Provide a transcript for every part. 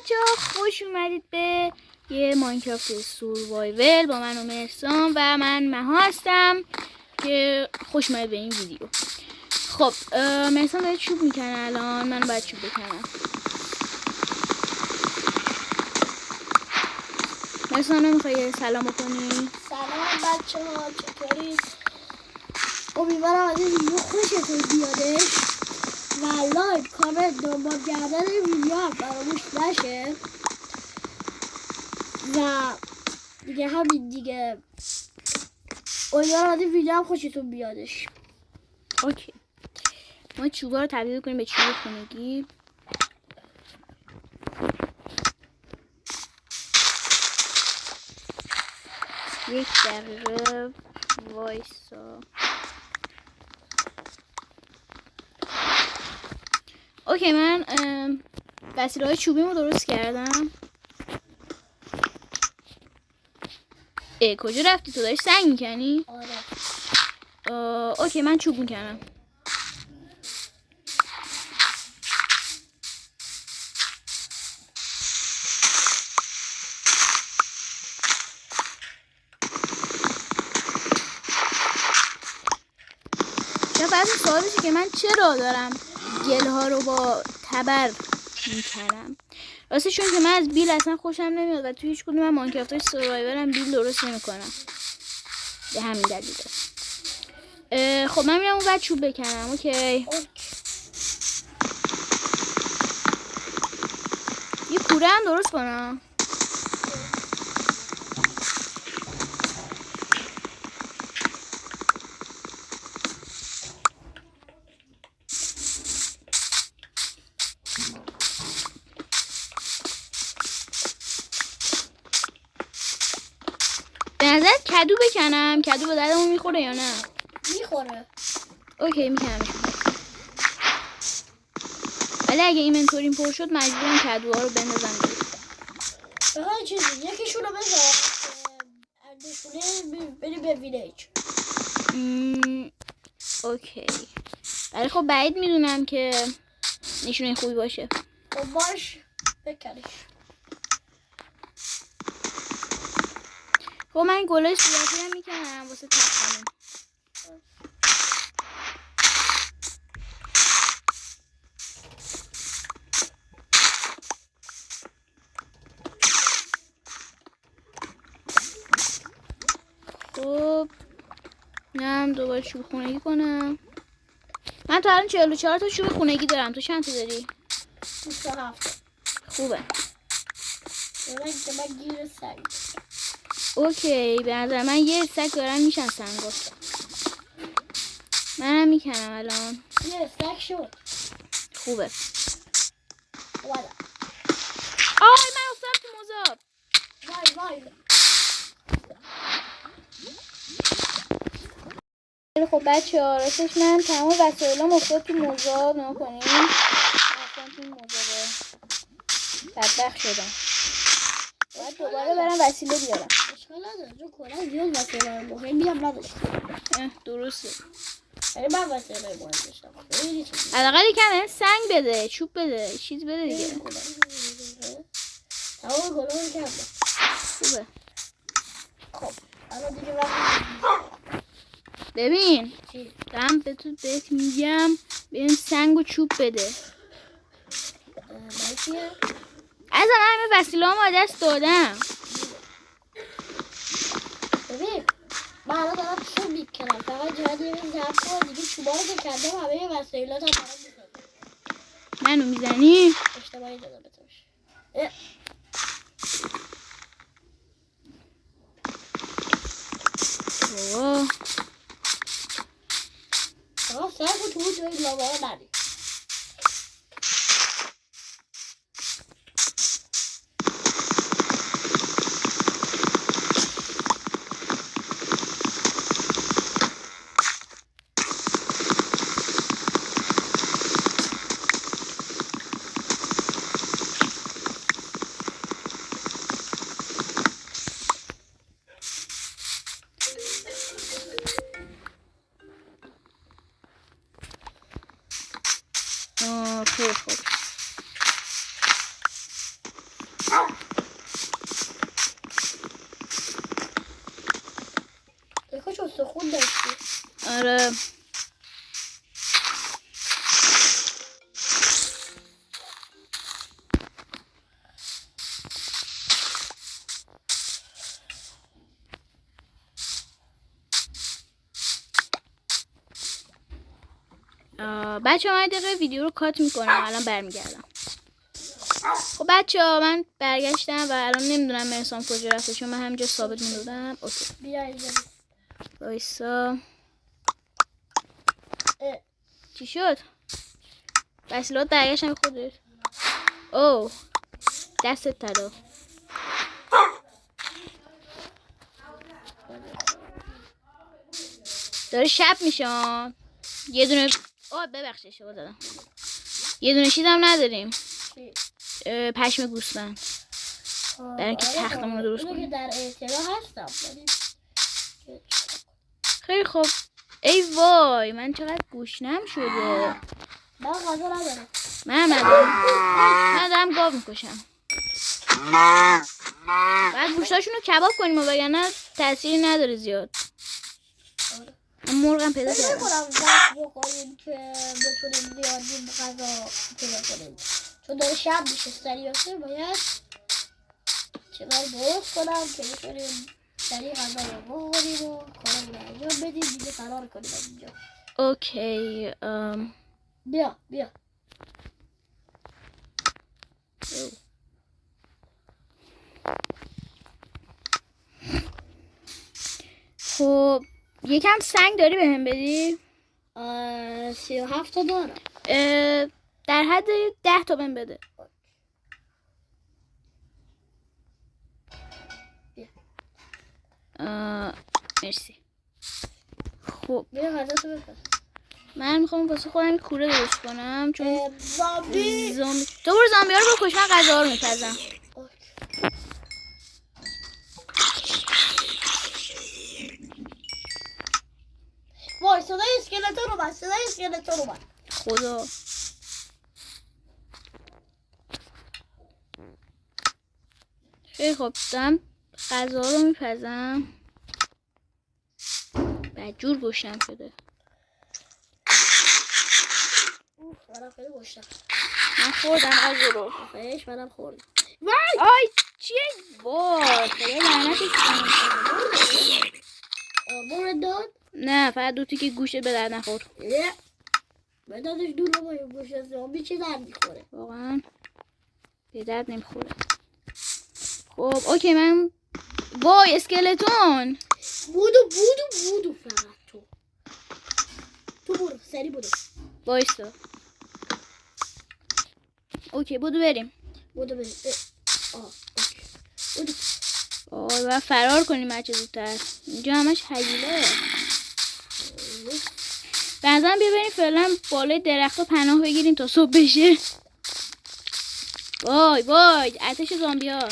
بچه‌ها خوش اومدید به یه ماینکرافت سوروایول با من و مرسان و من مها هستم که خوش اومدید به این ویدیو. خب مرسان داره چوب میکنه الان، من باید چوب بکنم. مرسان نمیخوای سلام بکنی؟ سلام بچه‌ها، چطورید؟ امیدوارم از این ویدیو خوشتون بیادش و لایک، کامنت، دنبال کردن ویدیو هم فراموش نشه و دیگه همین دیگه. امیدوارم از این ویدیو هم خوشتون بیادش. اوکی، ما چوبا رو تبدیل کنیم به چوب خونگی. یک دقیقه وایسا. اوکی، من وسیله های چوبیمو درست کردم. کجا رفتی؟ تو داری سنگ میکنی؟ آره. اوکی، من چوب میکنم. بعضی سوال میشه که من چرا دارم گل ها رو با تبر میکنم. راستش چون که من از بیل اصلا خوشم نمیاد و توی هیچ کدوم من ماینکرافت های سروایور هم بیل درست نمیکنم، به همین دلیله. خب من میرم اون بعد چوب بکنم. اوکی. یه کوره هم درست کنم. به نظر کدو بکنم؟ کدو به دردمون میخوره یا نه؟ میخوره. اوکی، میکنمش. ولی اگه اینونتوریم پر شد مجبورم کدوها رو بندازم بیرون. بخواه چیزی یکیشون رو بذار اردشونه بری به ویلیج. اوکی، ولی خب بعید میدونم که نشونه خوبی باشه. خب باش بکنش. خب من گلای صورتی هم میکنم واسه تخمون. خب نم دوباره چوب خونگی کنم. من تا الان 44 تا چوب خونگی دارم. تو چند تا داری؟ 27. خوبه. من گیر سنگ. اوکی، به نظر من یه سگ دارم میشن سنگا. منم میکنم الان. یه سگ شد. خوبه. اومدم. آی من افتادم تو مذاب. وای. خب بچه ها، راستش من تمام وسایلام افتاد تو مذاب. نکنیم افتادم تو مذابه. بدبخت شدم. باید دوباره برم وسیله بیارم. اشکال نداره، چون کلا زیاد وسیله مهمی هم نداشتم. درسته، ولی من وسیله مهم داشتم. حداقل یکم سنگ بده، چوب بده، چیز بده دیگه. تمام گلو رو کردم. خوبه. خب الان دیگه وقت ببین چی؟ دارم بهت میگم بهم سنگ و چوب بده. من چیه؟ از همه وسیله هم دست دادم. ببین من الان دارم چوب میکنم، فقط جهت یه ضبط کن دیگه. چوبا رو که کردم همه وسایلات هم برام میزنم. منو میزنی؟ اشتباهی دادم بتوش. اوه آقا سنگ و تو جای لاوا ها نری. کاش استخون داشتی. آره بچه ها من دقیقه ویدیو رو کات میکنم الان برمیگردم. خب بچه ها من برگشتم و الان نمیدونم مرسام کجا رفته چون من همینجا ثابت میدادم. اوکی بیا اینجا. بایسا چی شد؟ وسیلات برگشتم خودت. اوه دستت تدا. داره شب میشه. یه دونه ببخشید اشتباه دادم. یه دونه چیزم نداریم. پشم گوسفند برای اینکه تختمون رو درست کنیم. در اطلاع هستم. خیلی خوب. ای وای من چقدر گوشنم شده. من غذا ندارم. من دارم گاو میکشم. بعد گوشتاشون رو کباب کنیم و وگرنه تأثیری نداره زیاد. من مرغم پیدا کردم. نمی‌کنم وقت بخوریم که بتونیم زیادی غذا پیدا کنیم. چون داره شب میشه سریعه باید چقدر درست کنم که بتونیم سریع غذا رو بخوریم و کارمون رو انجام بدیم دیگه فرار کنیم از اینجا. اوکی بیا خب یکم سنگ داری بهم بدی؟ 37 تا دارم. در حد 10 تا بهم بده. مرسی. خب من میخوام واسه خودم کوره درست کنم چون زامبی تو برو زامبی ها رو بکش من غذا رو میپزم. وای صدای اسکلتون رو من خدا خیلی خب دارم غذا رو میپزم. بدجور گوشتم شده. منم خیلی گوشتم. من خوردم غذا رو. خیلیش منم خوردم. آی چیه؟ وای خیلی لعنتش کنم. آمور داد؟ نه فقط دوتی که گوشت به درد نخور. به دادش دور نمایم گوشت زامبی چه درد میخوره واقعا به درد نمیخوره. خب اوکی من وای اسکلتون بودو فقط تو برو سری برو وایستا. اوکی بودو بریم. بودو وای باید فرار کنیم هرچه زودتر. اینجا همش هیوله. به نظرم بیا بریم فعلا بالای درخت ها پناه بگیریم تا صبح بشه. وای ارتش زامبی ها.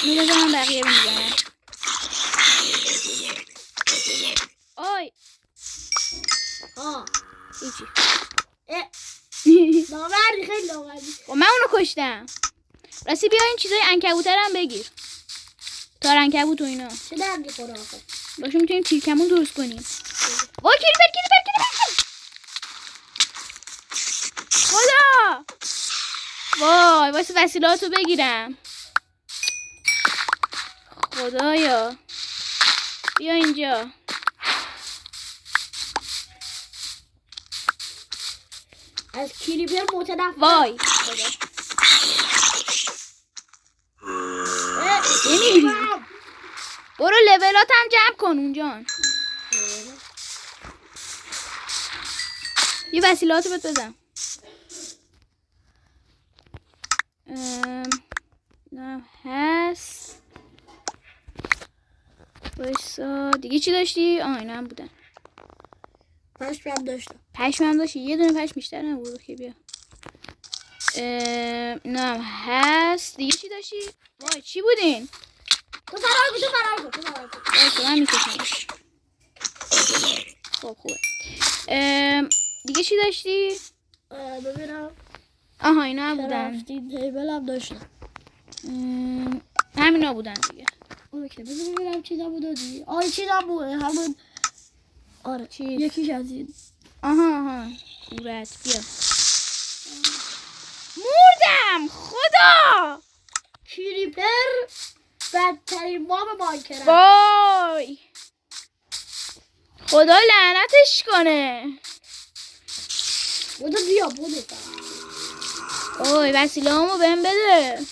اینو بزنم بقیه میزنم. آی هیچی. نامردی خیلی نامردی. خب من اونو کشتم. راستی بیا این چیزای عنکبوتر هم بگیر. تار عنکبوت و اینا. چه درد میخوره آخه؟ باشو میتونیم تیرکمون درست کنیم. وای کلیپر خدا. وای واسه وسیلاتو بگیرم. خدایا بیا اینجا. از کلیپر متنفر. وای برو لولات هم جمع کن اونجان. یه وسیلاتو بهت بدم. نه هست. بایستا دیگه چی داشتی؟ اینا هم بودن. پشمم داشتم. پشمم داشتی؟ یه دونه پشم بیشتر نبود که بیا. نه هست. دیگه چی داشتی؟ وای چی بودین؟ تو فرار کن. بایستا من میکشم. خب خوبه. دیگه چی داشتی؟ ببینم آها اینا هم بودن. رفتین تیبل هم داشتم. همینا بودن دیگه. اوکی بذار ببینم چی نبود دیگه. آه چی نبود همون. آره چی؟ یکیش از این. آها کورت بیا. مردم خدا. کریپر بدترین باب ماینکرافت. وای خدا لعنتش کنه. بودو بیا بودو. اوی وسیله همو بهم بده.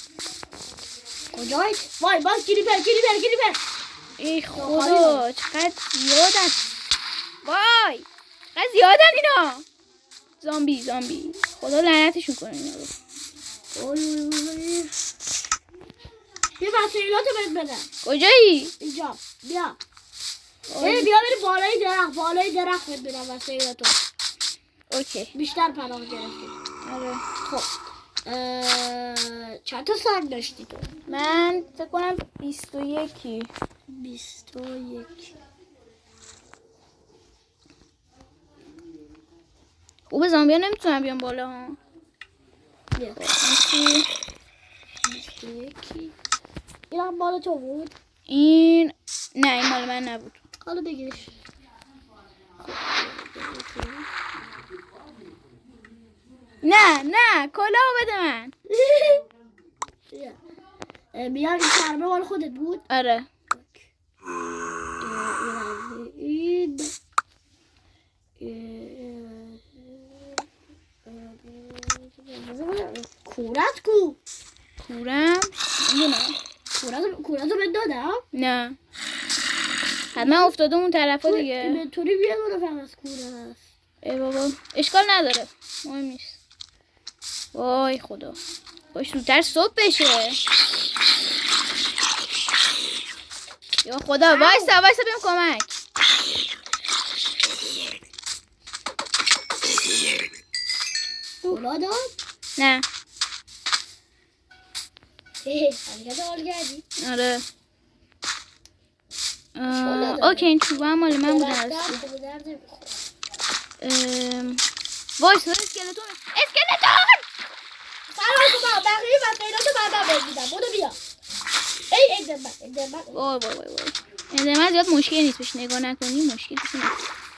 کجایی؟ وای باز کریپر. ای خدا چقدر زیادن. وای چقدر زیادن اینا. زامبی خدا لعنتشون کنه اینا رو. وای یه وسیلاتو بهت بدم. کجایی؟ اینجا بیا. بیا بریم بالای درخت بهت بدم وسیلاتو. اوکی بیشتر پناه گرفتی. آره. خب چند تا سنگ داشتی تو؟ من فکر کنم 21. 21. خوبه زامبیا نمیتونم بیام بالا ها. بیا. مرسی. 21. این هم مال تو بود؟ این نه این مال من نبود. حالا بگیرش. نه کلاهو بده من. بیا این چرمه مال خودت بود؟ آره. این کورت کو؟ کورم نمیدونم. کورت رو بهت دادم؟ نه حتما افتاده اون طرفا دیگه. اینطوری بیا برو فقط کوره هست. ای بابا اشکال نداره مهم نیست. وای خدا باش زودتر صبح بشه. یا خدا وایسا بیام کمک. کولا داد؟ نه حرکت حال کردی؟ آره. اوکی این چوبه هم مال من بوده هستی. وایسا اسکلتون سلام کما بقیه وسایلاتو بعدا بهت میدم. بودو بیا. ای اندرمن. وای اندرمن زیاد مشکلی نیست بهش نگاه نکنی مشکلی نیست.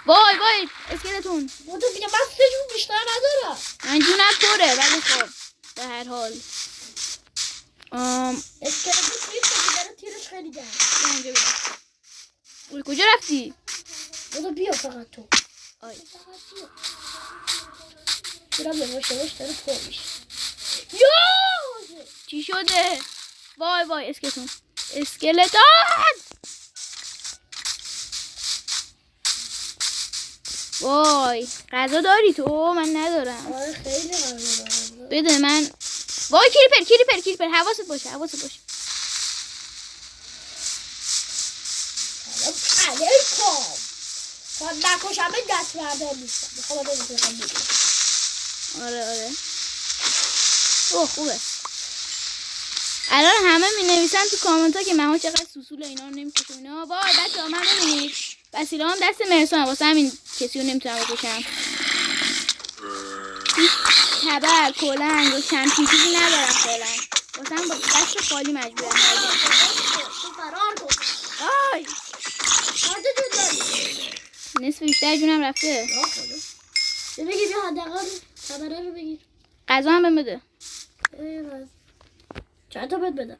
وای اسکلتون. بودو بیا من سجون بیشتر ندارم. من جونم پره ولی خب به هر حال اسکلتون توی تیرش خیلی جنگ. اوی کجا رفتی؟ بودو بیا فقط تو. آی برام یواش داره پر میشه. چی شده؟ وای اسکلتون وای غذا داری تو؟ من ندارم. آره خیلی غذا دارم. بده من. وای کریپر حواست باشه سلام علیکم. خواهد نکشم این دست برده نیستم. میخوام بگم آره اوه خوبه. الان همه می نویسن تو کامنت ها که من چقدر سوسول اینا رو نمیکشم اینا. وای بچه ها من ببینید وسیله هم دست مرسان واسه همین کسی رو نمیتونم بکشم. تبر کلنگ و چند چیزی ندارم فعلا واسه هم با دست خالی مجبورم تو فرار کن. آی چند جون داری؟ نصف بیشتر جونم رفته. بگی بیا حداقل تبره رو بگیر. غذا هم بهم بده. چند تا بهت بدم؟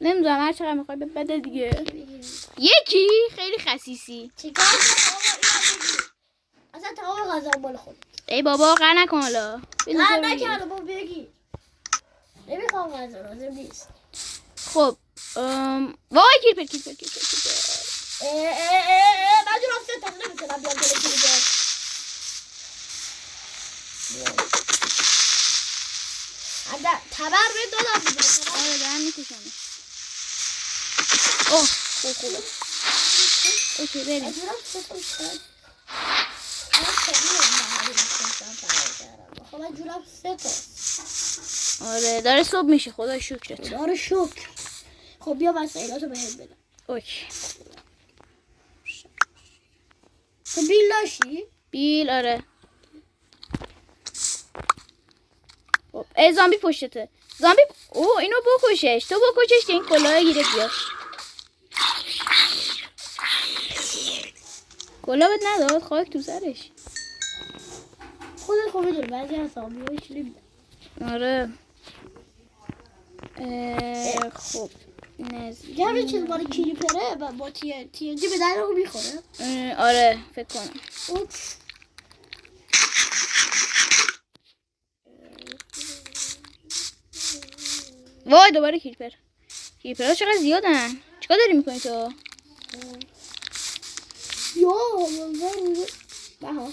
نمیدونم هر چقدر میخوای بده دیگه. یکی خیلی خسیسی. چیکار کنم آقا اینو بگیر. اصلا تمام غذا مال خود. ای بابا قهر نکن حالا. نه نکردم بابا بگیر. نمیخوام غذا لازم نیست. خب وای کریپر من جونم سه تا نمیتونم بیام جلو کریپر. تبر بهت دادم دیگه. آره دارم میکشمش. اوه خوبه. اوکی بریم. من جونم سه تا بیشتر. من جونم سه تا. آره داره صبح میشه خدا شکرت. داره شکر. خب بیا وسایلاتو بهت بدم. اوکی. تو بیل داشتی؟ بیل آره. زامبی پشتته. زامبی اینو بکشش. تو بکشش که این کلاه گیره بیاد. کلاه بهت نداد خاک تو سرش. خودت خوب میدونی بعضی از زامبی‌ها هیچ نمیدن. آره. خب نزدیک. یه چیز مال کریپره و با TNT به در رو میخوره. آره فکر کنم. اوپس. وای دوباره کریپر. کریپرها چقدر زیادن. چیکار داری میکنی تو؟ یا منظر بها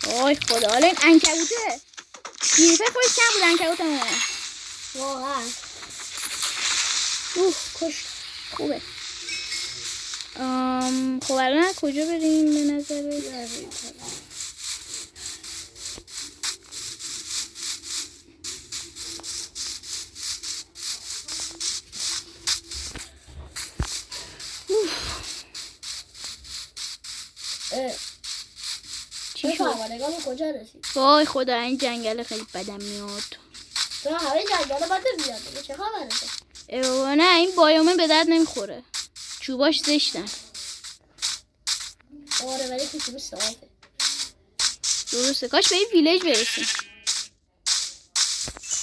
وای خدا حالا این عنکبوته. کریپر خودش کم بود عنکبوت هم اومد. واقعا کشت. خوبه. خب الان کجا بریم به نظر؟ چی شد؟ نگاه کجا رسید؟ وای خدا این جنگل خیلی بدم میاد. تو همه جنگل بدم میاد. چه خبره؟ نه این بایومه به درد نمیخوره. چوباش زشتن. آره ولی چوب صافه. درسته کاش به این ویلیج برسیم.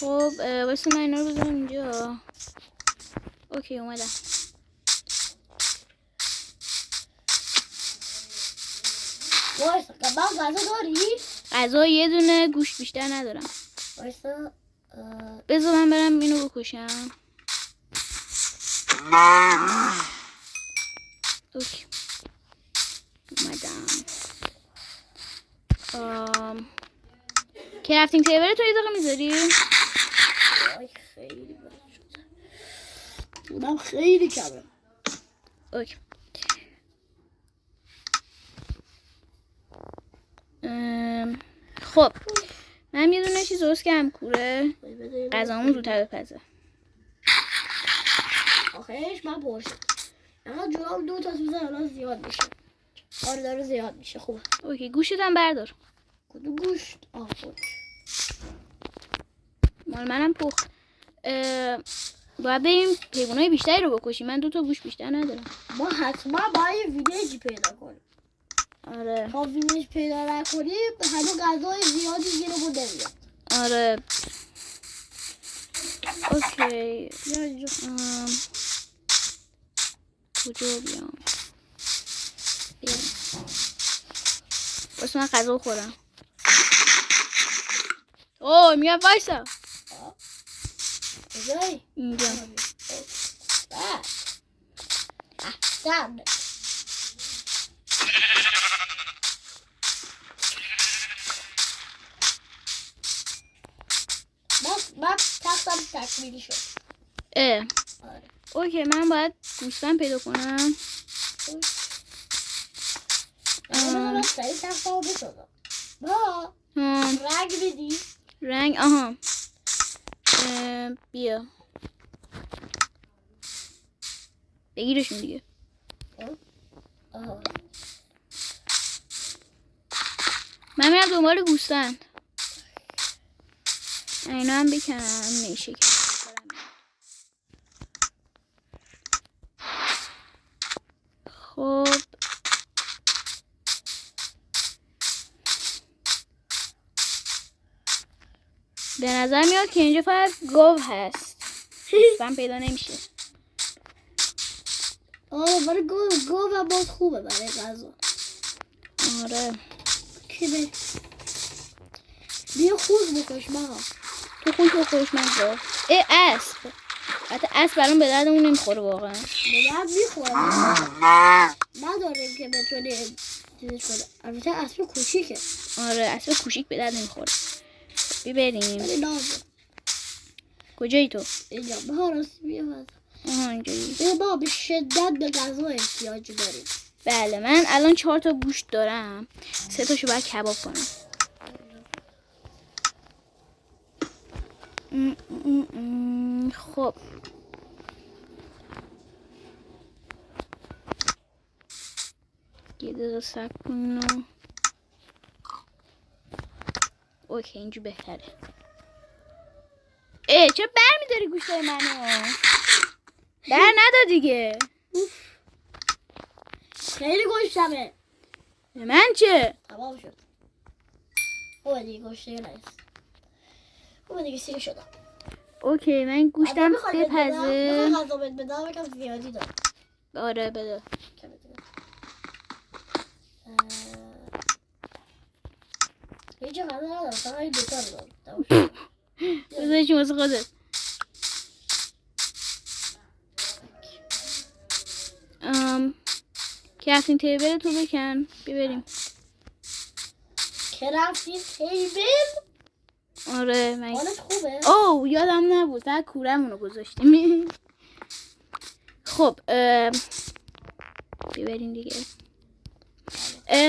خب واسه من اینا رو بذارم اینجا. اوکی اومدم. وایسا غذا داری؟ غذا یه دونه گوشت بیشتر ندارم. وایسا بذار من برم اینو بکشم. اوکی اومدم. کرافتینگ تیبل تو یه دقیقه میذاری؟ خیلی بد شد. اونم خیلی کمه. اوکی. خب من یه دونه چیز درست کردم کوره. غذامون زودتر بپزه. آخرش من پرشم. اما جوام 2 تا سوزه الان زیاد میشه. آره داره زیاد میشه خوبه. اوکی گوشت هم بردار. کدوم گوشت؟ خودش مال منم پخت. باید بریم حیوانای بیشتری رو بکشیم. من 2 تا گوشت بیشتر ندارم. ما حتما باید ویلیج پیدا کنیم. آره تا ویلیج پیدا نکنیم هنوز غذای زیادی گیرمون نمیاد. آره اوکی. کجا بیام؟ بس من غذا خورم. اوه میگم وایسا. کجایی؟ اینجا. احسن. من تختم تکمیلی شد. آره. اوکی من باید گوسفند پیدا کنم. من سریع تختم بسازم. با رنگ بدی؟ رنگ آها. بیا بگیرشون دیگه. من میرم دنبال گوسفند. اینا هم بکنم میشه که خب به نظر میاد که اینجا فقط گاو هست. گوسفند پیدا نمیشه. برای گاو هم باز خوبه برای غذا. آره که بیا خوز بکش ماها. تو خون تو خوش من گاو. اسب. حتی اسب برام به دردمون نمیخوره واقعا. به درد میخوره. نداریم که بتونیم چیزش کنه. البته اسب کوچیکه. آره اسب کوچیک به درد نمیخوره. بریم. ولی لازم. کجایی تو؟ اینجا بها راستی بیا آها اینجایی. ما به شدت به غذا احتیاج داریم. بله من الان 4 تا گوشت دارم. 3 تاشو باید کباب کنم. خب یه دقیقه صبر کن. اوکی اینجا بهتره. چرا بر میداری گوشتای منو؟ بر ندا دیگه. خیلی گوشتمه. به من چه؟ تمام شد. اوه دیگه گوشته نیست. اوه دیگه سیر شدم. اوکی من گوشتم بپزه. بخوای غذا بهت بدم یکم زیادی دارم. آره بده. هیچ غذا ندارم. فقط این دوتا رو دارم. بذاری چی واسه خودت. کرافتینگ تیبل تو بکن ببریم. کرافتینگ تیبل؟ آره من حالت خوبه؟ اوه یادم نبود فقط کورمونو گذاشتیم. خب ببریم دیگه.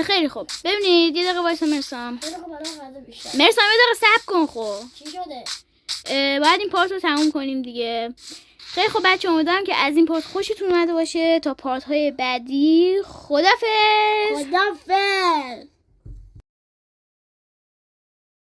خیلی خوب ببینید یه دقیقه وایسا مرسام. خیلی خوب الان غذا بیشتر. مرسام یه دقیقه صبر کن خب. چی شده؟ باید این پارت رو تموم کنیم دیگه. خیلی خب بچه امیدوارم که از این پارت خوشتون اومده باشه. تا پارت های بعدی خدافظ. خدافظ.